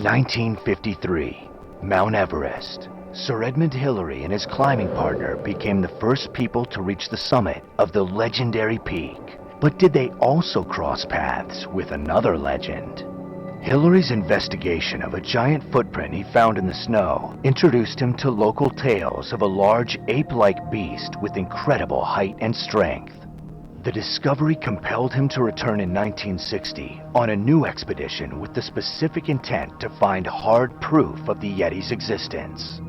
1953, Mount Everest. Sir Edmund Hillary and his climbing partner became the first people to reach the summit of the legendary peak. But did they also cross paths with another legend? Hillary's investigation of a giant footprint he found in the snow introduced him to local tales of a large ape-like beast with incredible height and strength. The discovery compelled him to return in 1960 on a new expedition with the specific intent to find hard proof of the Yeti's existence.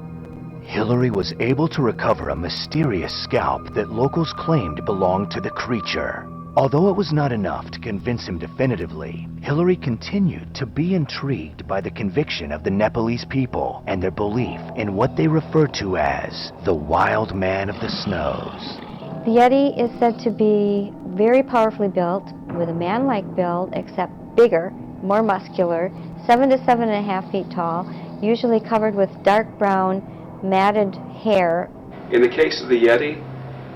Hillary was able to recover a mysterious scalp that locals claimed belonged to the creature. Although it was not enough to convince him definitively, Hillary continued to be intrigued by the conviction of the Nepalese people and their belief in what they refer to as the wild man of the snows. The Yeti is said to be very powerfully built, with a man-like build, except bigger, more muscular, 7 to 7.5 feet tall, usually covered with dark brown, matted hair. In the case of the Yeti,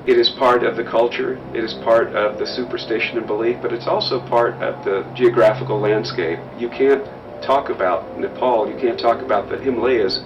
it is part of the culture, it is part of the superstition and belief, but it's also part of the geographical landscape. You can't talk about Nepal, you can't talk about the Himalayas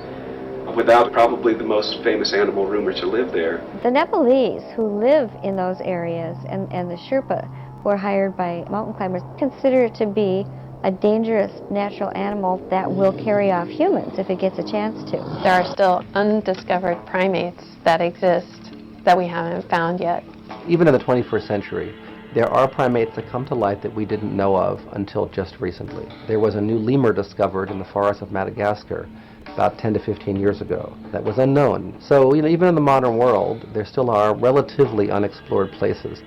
without probably the most famous animal rumored to live there. The Nepalese who live in those areas and the Sherpa who are hired by mountain climbers consider it to be a dangerous natural animal that will carry off humans if it gets a chance to. There are still undiscovered primates that exist that we haven't found yet. Even in the 21st century, there are primates that come to light that we didn't know of until just recently. There was a new lemur discovered in the forests of Madagascar about 10 to 15 years ago that was unknown. So, even in the modern world, there still are relatively unexplored places.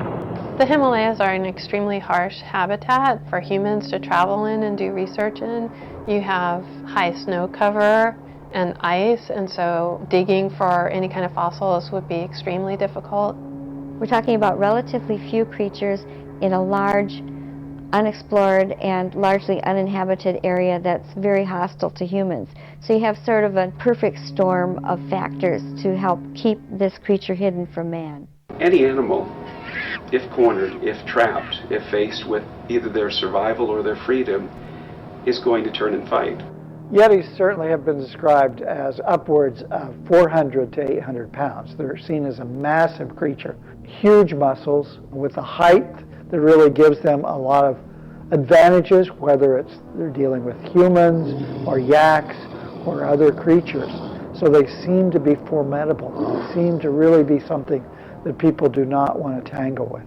The Himalayas are an extremely harsh habitat for humans to travel in and do research in. You have high snow cover and ice, and so digging for any kind of fossils would be extremely difficult. We're talking about relatively few creatures in a large, unexplored and largely uninhabited area that's very hostile to humans. So you have sort of a perfect storm of factors to help keep this creature hidden from man. Any animal, if cornered, if trapped, if faced with either their survival or their freedom, is going to turn and fight. Yetis certainly have been described as upwards of 400 to 800 pounds. They're seen as a massive creature, huge muscles with a height that really gives them a lot of advantages, whether it's they're dealing with humans or yaks or other creatures. So they seem to be formidable. They seem to really be something that people do not want to tangle with.